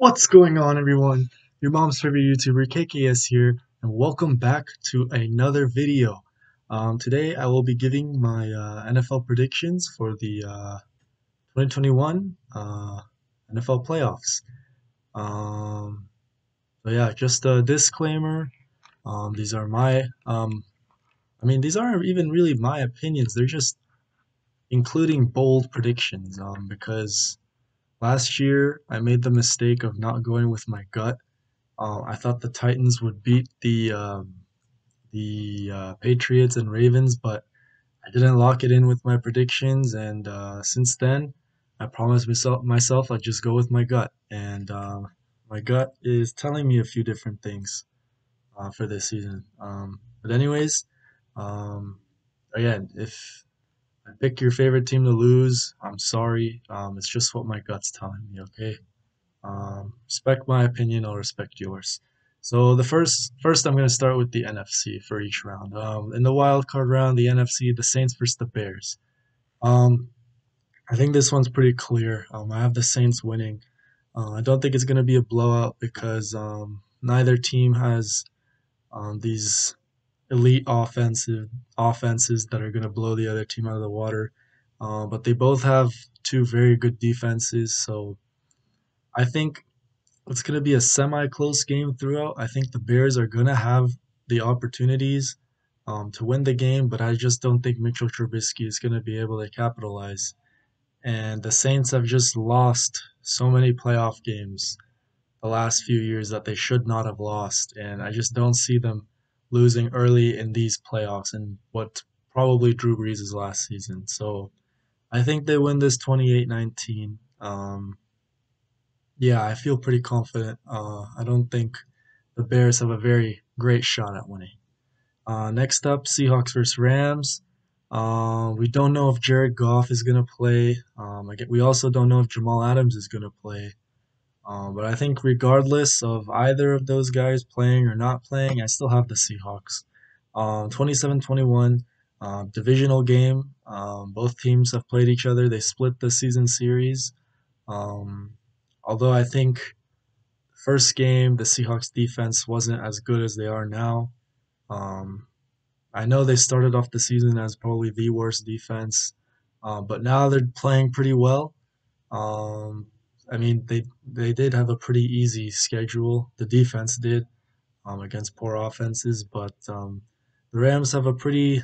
What's going on, everyone? Your mom's favorite YouTuber, KKS here, and welcome back to another video. Today, I will be giving my NFL predictions for the 2021 NFL playoffs. Um, just a disclaimer. These are these aren't even really my opinions. They're just including bold predictions. Because last year I made the mistake of not going with my gut. I thought the Titans would beat the Patriots and Ravens, but I didn't lock it in with my predictions. And since then, I promised myself I'd just go with my gut. And my gut is telling me a few different things for this season. But anyways, um, again, if I pick your favorite team to lose, I'm sorry. It's just what my gut's telling me. Okay. Respect my opinion, I'll respect yours. So the first I'm going to start with the NFC for each round. In the wild card round, the NFC, the Saints versus the Bears. Um, I think this one's pretty clear. I have the Saints winning. I don't think it's going to be a blowout because neither team has these elite offenses that are going to blow the other team out of the water. But they both have two very good defenses, so I think it's going to be a semi-close game throughout. I think the Bears are going to have the opportunities to win the game, but I just don't think Mitchell Trubisky is going to be able to capitalize. And the Saints have just lost so many playoff games the last few years that they should not have lost, and I just don't see them losing early in these playoffs and what probably Drew Brees' last season. So I think they win this 28-19. Yeah, I feel pretty confident. I don't think the Bears have a very great shot at winning. Next up, Seahawks versus Rams. We don't know if Jared Goff is going to play. We also don't know if Jamal Adams is going to play. But I think regardless of either of those guys playing or not playing, I still have the Seahawks. 27-21, divisional game. Both teams have played each other. They split the season series. Um, Although I think first game the Seahawks defense wasn't as good as they are now. Um, I know they started off the season as probably the worst defense, but now they're playing pretty well. Um, they did have a pretty easy schedule. The defense did against poor offenses, but the Rams have a pretty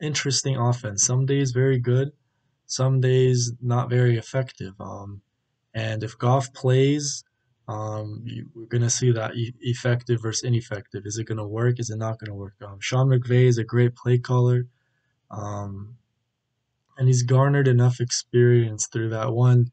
interesting offense. Some days very good, some days not very effective. And if Goff plays, we're going to see that effective versus ineffective. Is it going to work? Is it not going to work? Sean McVay is a great play caller, um, and he's garnered enough experience through that one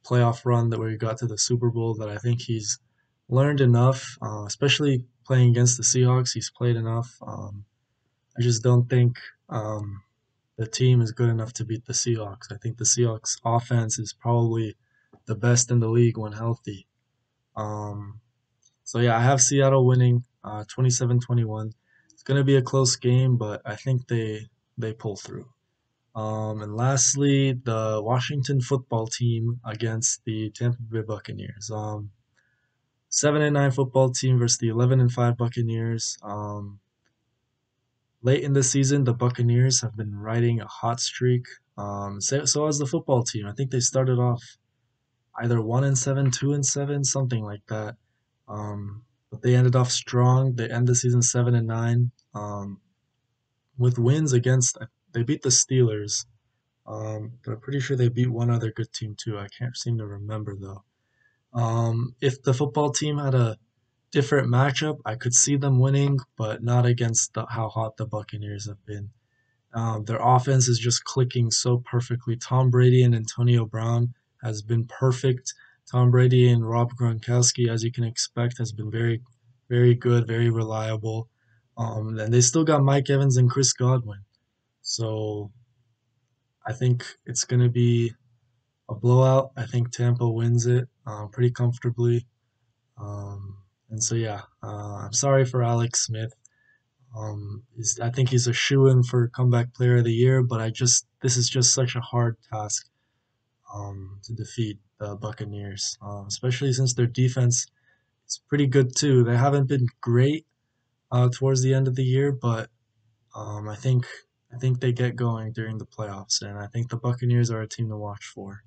playoff run that where he got to the Super Bowl that I think he's learned enough, especially playing against the Seahawks. He's played enough. I just don't think the team is good enough to beat the Seahawks. I think the Seahawks offense is probably the best in the league when healthy. Um, so yeah, I have Seattle winning 27-21. It's going to be a close game, but I think they pull through. And lastly, the Washington football team against the Tampa Bay Buccaneers. 7-9 football team versus the 11-5 Buccaneers. Late in the season, the Buccaneers have been riding a hot streak. So has the football team. I think they started off either 1-7, 2-7, something like that. But they ended off strong. They end the season 7-9 with wins against. They beat the Steelers, but I'm pretty sure they beat one other good team too. I can't seem to remember though. If the football team had a different matchup, I could see them winning, but not against how hot the Buccaneers have been. Their offense is just clicking so perfectly. Tom Brady and Antonio Brown has been perfect. Tom Brady and Rob Gronkowski, as you can expect, has been very good, very reliable. And they still got Mike Evans and Chris Godwin. So I think it's going to be a blowout. I think Tampa wins it pretty comfortably. And so, yeah, I'm sorry for Alex Smith. I think he's a shoe-in for comeback player of the year, but this is just such a hard task to defeat the Buccaneers, especially since their defense is pretty good too. They haven't been great towards the end of the year, but I think they get going during the playoffs, and I think the Buccaneers are a team to watch for.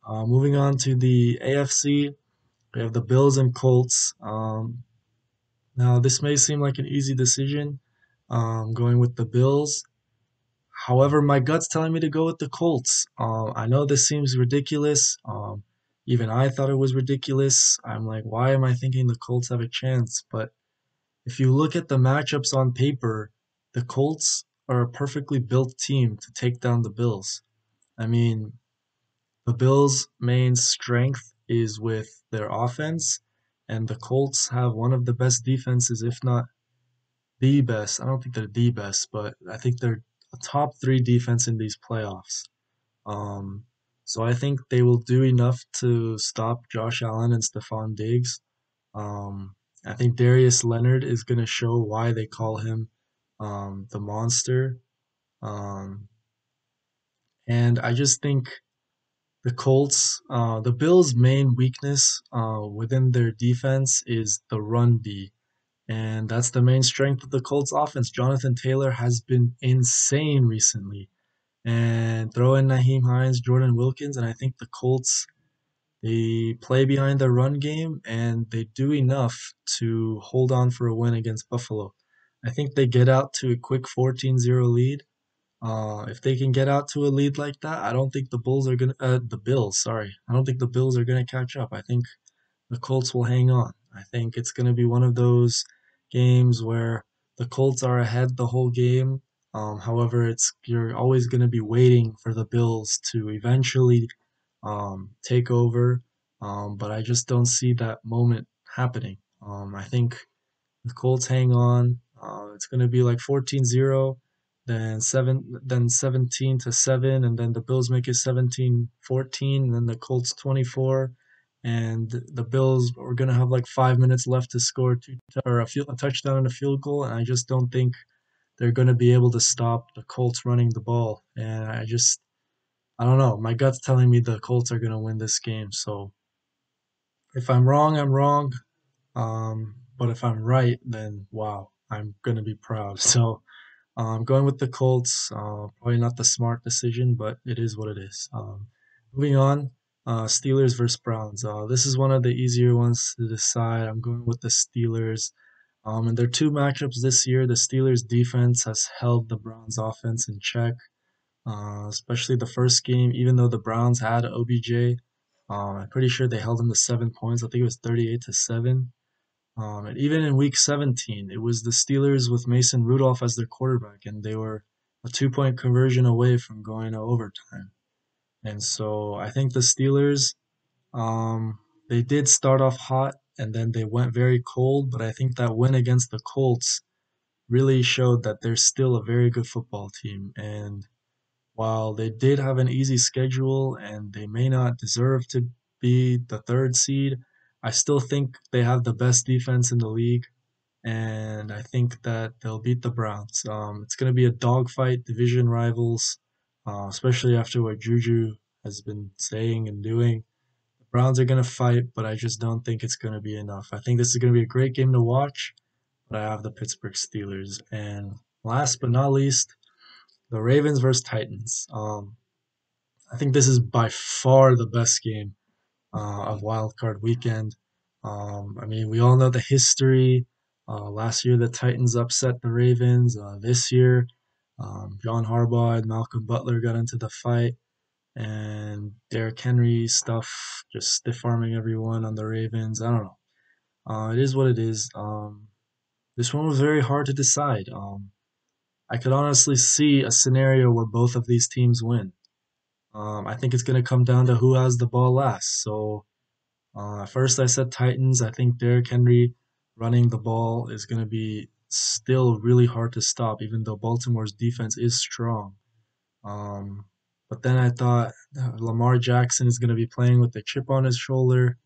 Moving on to the AFC, we have the Bills and Colts. Now, this may seem like an easy decision, going with the Bills. However, my gut's telling me to go with the Colts. I know this seems ridiculous. Even I thought it was ridiculous. I'm like, why am I thinking the Colts have a chance? But if you look at the matchups on paper, the Colts are a perfectly built team to take down the Bills. I mean, the Bills' main strength is with their offense, and the Colts have one of the best defenses, if not the best. I don't think they're the best, but I think they're a top three defense in these playoffs. Um, so I think they will do enough to stop Josh Allen and Stephon Diggs. Um, I think Darius Leonard is going to show why they call him the monster. Um, and I just think the Bills' main weakness within their defense is the run D. And that's the main strength of the Colts offense. Jonathan Taylor has been insane recently. And throw in Naheem Hines, Jordan Wilkins, and I think the Colts, they play behind the run game and they do enough to hold on for a win against Buffalo. I think they get out to a quick 14-0 lead. If they can get out to a lead like that, I don't think the Bills, sorry. I don't think the Bills are gonna catch up. I think the Colts will hang on. I think it's gonna be one of those games where the Colts are ahead the whole game. However, it's you're always gonna be waiting for the Bills to eventually take over. But I just don't see that moment happening. I think the Colts hang on. It's going to be like 14-0, then 17 to 7, and then the Bills make it 17-14, and then the Colts 24, and the Bills are going to have like 5 minutes left to score a touchdown and a field goal, and I just don't think they're going to be able to stop the Colts running the ball. And I don't know. My gut's telling me the Colts are going to win this game. So if I'm wrong, I'm wrong. But if I'm right, then wow, I'm gonna be proud. So going with the Colts, probably not the smart decision, but it is what it is. Moving on, Steelers versus Browns. This is one of the easier ones to decide. I'm going with the Steelers. And their two matchups this year, the Steelers defense has held the Browns offense in check, especially the first game, even though the Browns had OBJ. I'm pretty sure they held him to 7 points. I think it was 38-7. And even in week 17, it was the Steelers with Mason Rudolph as their quarterback, and they were a 2 point conversion away from going to overtime. And so I think the Steelers, they did start off hot and then they went very cold, but I think that win against the Colts really showed that they're still a very good football team. And while they did have an easy schedule and they may not deserve to be the third seed, I still think they have the best defense in the league, and I think that they'll beat the Browns. It's going to be a dogfight, division rivals, especially after what Juju has been saying and doing. The Browns are going to fight, but I just don't think it's going to be enough. I think this is going to be a great game to watch, but I have the Pittsburgh Steelers. And last but not least, the Ravens versus Titans. I think this is by far the best game of Wild Card Weekend. I mean, we all know the history. Last year, the Titans upset the Ravens. This year, John Harbaugh and Malcolm Butler got into the fight, and Derrick Henry stuff just stiff arming everyone on the Ravens. I don't know. It is what it is. This one was very hard to decide. I could honestly see a scenario where both of these teams win. I think it's going to come down to who has the ball last. So at first, I said Titans. I think Derrick Henry running the ball is going to be still really hard to stop, even though Baltimore's defense is strong. Um, but then I thought Lamar Jackson is going to be playing with a chip on his shoulder.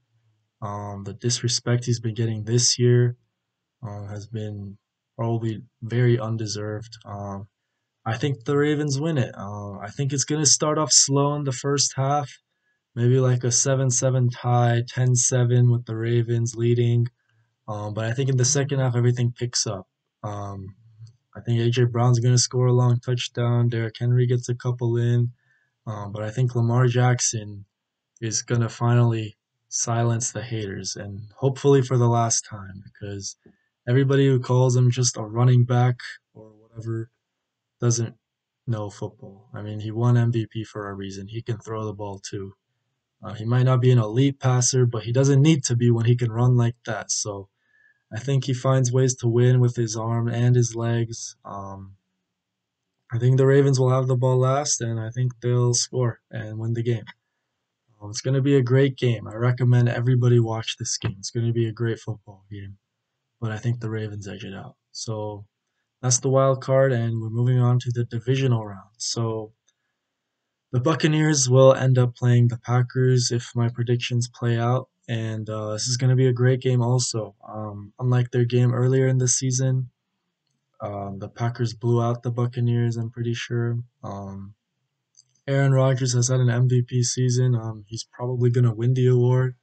The disrespect he's been getting this year has been probably very undeserved. I think the Ravens win it. I think it's going to start off slow in the first half, maybe like a 7-7 tie, 10-7 with the Ravens leading. But I think in the second half, everything picks up. Um, I think AJ Brown's going to score a long touchdown. Derrick Henry gets a couple in. But I think Lamar Jackson is going to finally silence the haters, and hopefully for the last time, because everybody who calls him just a running back or whatever doesn't know football. I mean, he won MVP for a reason. He can throw the ball too. He might not be an elite passer, but he doesn't need to be when he can run like that. So I think he finds ways to win with his arm and his legs. I think the Ravens will have the ball last, and I think they'll score and win the game. It's going to be a great game. I recommend everybody watch this game. It's going to be a great football game, but I think the Ravens edge it out. So that's the wild card, and we're moving on to the divisional round. So the Buccaneers will end up playing the Packers if my predictions play out, and this is going to be a great game also. Unlike their game earlier in the season, the Packers blew out the Buccaneers, I'm pretty sure. Aaron Rodgers has had an MVP season. He's probably going to win the award.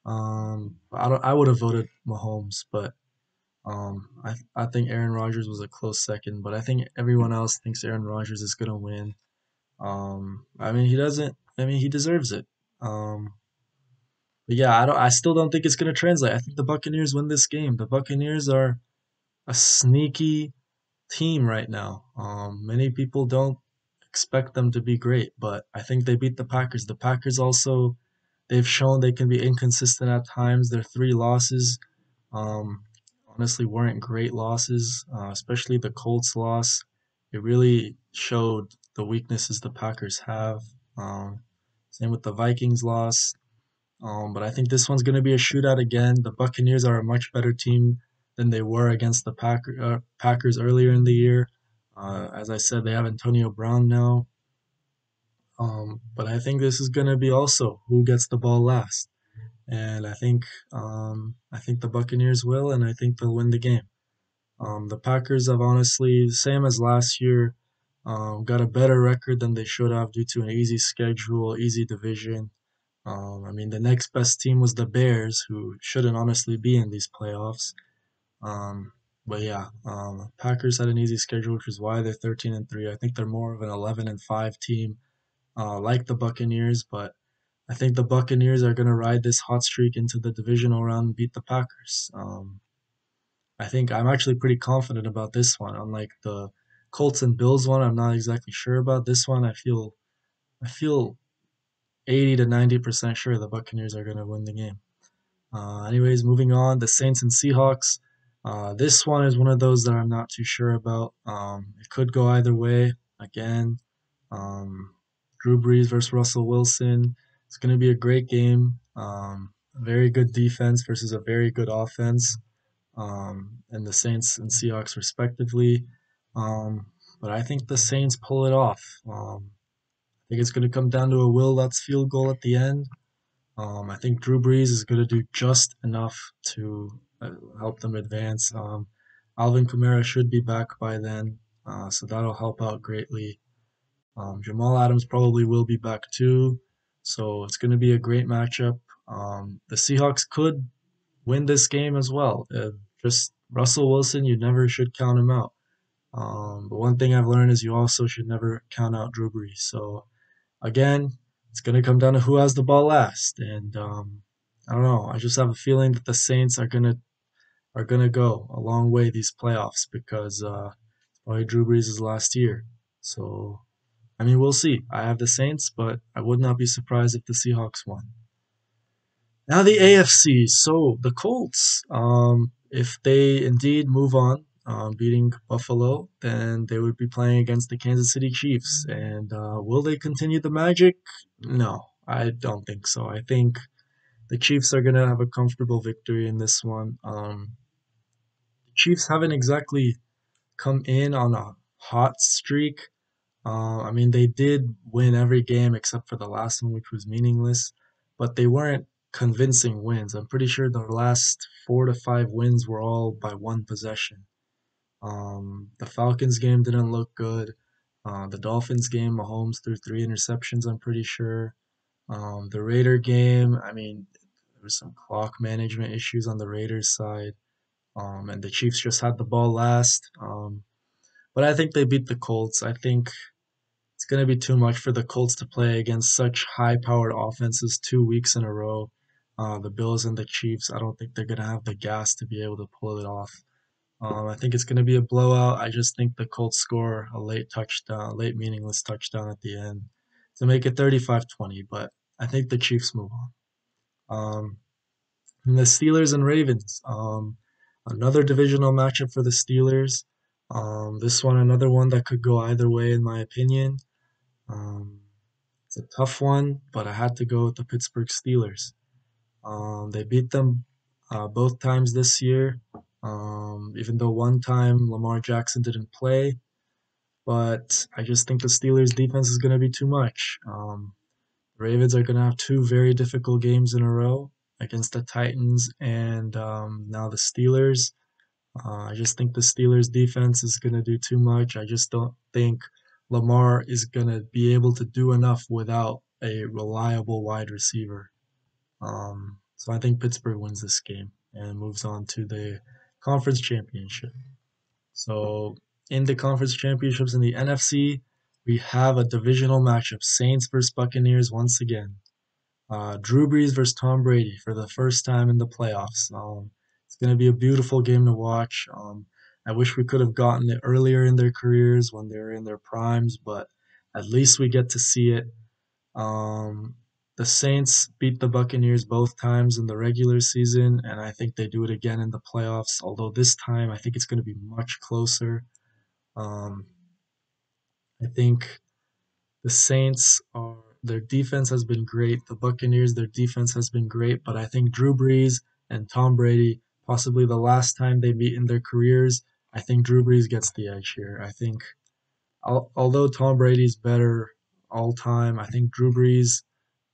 I would have voted Mahomes, but I think Aaron Rodgers was a close second. But I think everyone else thinks Aaron Rodgers is gonna win. I mean he doesn't. I mean he deserves it. But yeah, I still don't think it's gonna translate. I think the Buccaneers win this game. The Buccaneers are a sneaky team right now. Many people don't expect them to be great, but I think they beat the Packers. The Packers also, they've shown they can be inconsistent at times. Their three losses, um, honestly, weren't great losses, especially the Colts loss. It really showed the weaknesses the Packers have. Um, Same with the Vikings loss. But I think this one's going to be a shootout again. The Buccaneers are a much better team than they were against the Packers earlier in the year. As I said, they have Antonio Brown now. But I think this is going to be also who gets the ball last. And I think the Buccaneers will, and I think they'll win the game. The Packers have honestly, same as last year, got a better record than they should have due to an easy schedule, easy division. I mean, the next best team was the Bears, who shouldn't honestly be in these playoffs. Um, but yeah, Packers had an easy schedule, which is why they're 13-3. I think they're more of an 11-5 team, like the Buccaneers. But I think the Buccaneers are going to ride this hot streak into the divisional round and beat the Packers. I think I'm actually pretty confident about this one. Unlike the Colts and Bills one, I'm not exactly sure about this one. I feel 80 to 90% sure the Buccaneers are going to win the game. Anyways, moving on, the Saints and Seahawks. This one is one of those that I'm not too sure about. It could go either way. Again, um, Drew Brees versus Russell Wilson. It's going to be a great game. A very good defense versus a very good offense, and the Saints and Seahawks respectively. Um, but I think the Saints pull it off. I think it's going to come down to a Will Lutz field goal at the end. I think Drew Brees is going to do just enough to help them advance. Alvin Kamara should be back by then, so that'll help out greatly. Jamal Adams probably will be back too, so it's going to be a great matchup. The Seahawks could win this game as well. Just Russell Wilson, you never should count him out. But one thing I've learned is you also should never count out Drew Brees. So again, it's going to come down to who has the ball last, and I don't know. I just have a feeling that the Saints are gonna go a long way these playoffs because it's probably Drew Brees' last year. So I mean, we'll see. I have the Saints, but I would not be surprised if the Seahawks won. Now the AFC. So the Colts, if they indeed move on, beating Buffalo, then they would be playing against the Kansas City Chiefs. And will they continue the magic? No, I don't think so. I think the Chiefs are gonna have a comfortable victory in this one. The Chiefs haven't exactly come in on a hot streak. I mean, they did win every game except for the last one, which was meaningless, but they weren't convincing wins. I'm pretty sure the last 4 to 5 wins were all by one possession. The Falcons game didn't look good. The Dolphins game, Mahomes threw 3 interceptions, I'm pretty sure. The Raider game, I mean, there was some clock management issues on the Raiders side, and the Chiefs just had the ball last. But I think they beat the Colts. I think it's going to be too much for the Colts to play against such high-powered offenses 2 weeks in a row. The Bills and the Chiefs, I don't think they're going to have the gas to be able to pull it off. I think it's going to be a blowout. I just think the Colts score a late touchdown, late meaningless touchdown at the end to make it 35-20, but I think the Chiefs move on. And the Steelers and Ravens, another divisional matchup for the Steelers. This one, another one that could go either way, in my opinion. Um, it's a tough one, but I had to go with the Pittsburgh Steelers. They beat them both times this year, even though one time Lamar Jackson didn't play. But I just think the Steelers' defense is going to be too much. The Ravens are going to have two very difficult games in a row against the Titans and now the Steelers. I just think the Steelers' defense is going to do too much. I just don't think Lamar is going to be able to do enough without a reliable wide receiver. So I think Pittsburgh wins this game and moves on to the conference championship. So in the conference championships in the NFC, we have a divisional matchup: Saints versus Buccaneers once again. Drew Brees versus Tom Brady for the first time in the playoffs. It's going to be a beautiful game to watch. I wish we could have gotten it earlier in their careers when they were in their primes, but at least we get to see it. Um, the Saints beat the Buccaneers both times in the regular season, and I think they do it again in the playoffs. Although this time, I think it's going to be much closer. Um, I think the Saints are their defense has been great. The Buccaneers, their defense has been great, but I think Drew Brees and Tom Brady, possibly the last time they meet in their careers, I think Drew Brees gets the edge here. I think although Tom Brady's better all time, I think Drew Brees.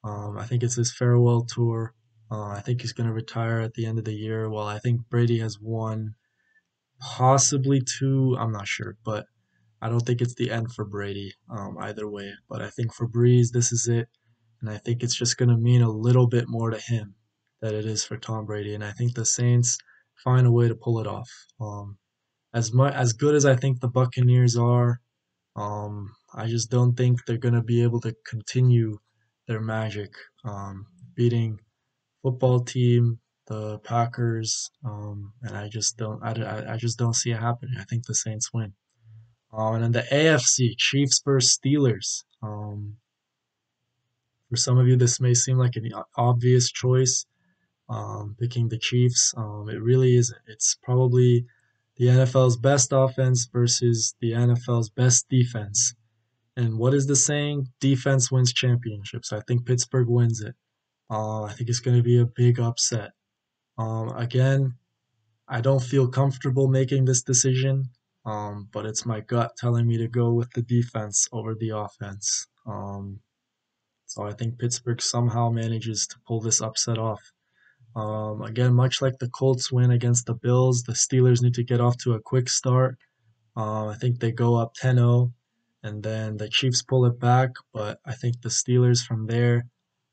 I think it's his farewell tour. I think he's going to retire at the end of the year. While I think Brady has won possibly two, I'm not sure, but I don't think it's the end for Brady either way. But I think for Breeze, this is it. And I think it's just going to mean a little bit more to him than it is for Tom Brady. And I think the Saints find a way to pull it off. As good as I think the Buccaneers are, I just don't think they're going to be able to continue their magic, beating football team, the Packers, and I just don't see it happening. I think the Saints win. And then the AFC, Chiefs versus Steelers. For some of you, this may seem like an obvious choice, picking the Chiefs. It really isn't. It's probably the NFL's best offense versus the NFL's best defense. And what is the saying? Defense wins championships. I think Pittsburgh wins it. I think it's going to be a big upset. Again, I don't feel comfortable making this decision, but it's my gut telling me to go with the defense over the offense. So I think Pittsburgh somehow manages to pull this upset off. Again, much like the Colts win against the Bills, the Steelers need to get off to a quick start. I think they go up 10-0, and then the Chiefs pull it back, but I think the Steelers from there,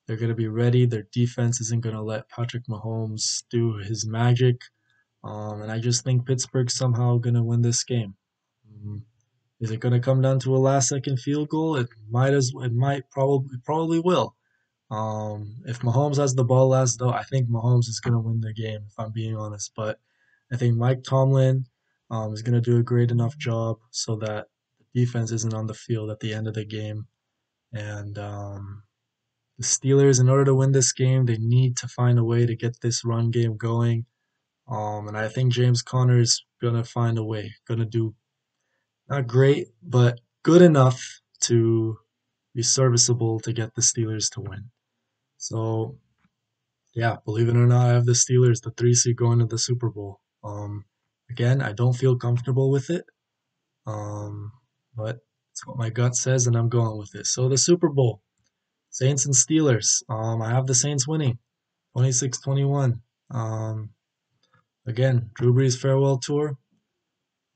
they're going to be ready. Their defense isn't going to let Patrick Mahomes do his magic. And I just think Pittsburgh's somehow going to win this game. Um, is it going to come down to a last second field goal? It might probably will. If Mahomes has the ball last, though, I think Mahomes is going to win the game, if I'm being honest. But I think Mike Tomlin is going to do a great enough job so that the defense isn't on the field at the end of the game. And the Steelers, in order to win this game, they need to find a way to get this run game going. And I think James Conner is going to find a way, going to do not great, but good enough to be serviceable to get the Steelers to win. So yeah, believe it or not, I have the Steelers, the 3 seed, going to the Super Bowl. Again, I don't feel comfortable with it, um, but it's what my gut says, and I'm going with it. So the Super Bowl, Saints and Steelers. I have the Saints winning, 26-21. Again, Drew Brees' farewell tour.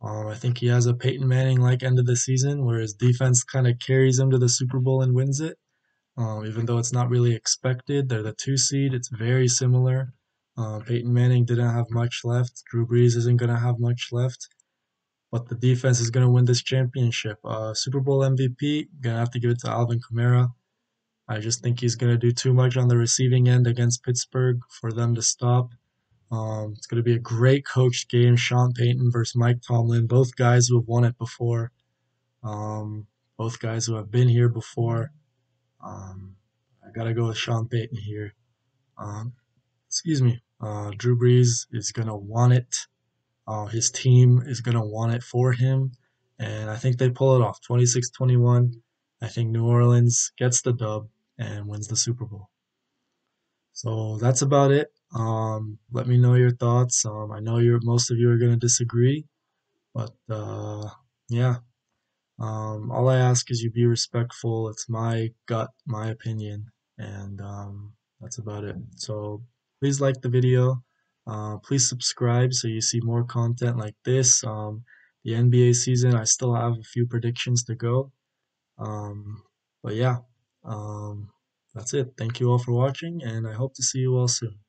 I think he has a Peyton Manning-like end of the season, where his defense kind of carries him to the Super Bowl and wins it. Even though it's not really expected, they're the two seed. It's very similar. Peyton Manning didn't have much left. Drew Brees isn't going to have much left. But the defense is going to win this championship. Super Bowl MVP, going to have to give it to Alvin Kamara. I just think he's going to do too much on the receiving end against Pittsburgh for them to stop. It's going to be a great coached game. Sean Payton versus Mike Tomlin, both guys who have won it before, um, both guys who have been here before. Um, I got to go with Sean Payton here. Um, excuse me. Drew Brees is going to want it. His team is going to want it for him. And I think they pull it off. 26-21. I think New Orleans gets the dub and wins the Super Bowl. So that's about it. Let me know your thoughts. I know most of you are going to disagree, but yeah. All I ask is you be respectful. It's my gut, my opinion, and that's about it. So please like the video. Please subscribe so you see more content like this. The NBA season, I still have a few predictions to go. Um, but yeah, um, that's it. Thank you all for watching, and I hope to see you all soon.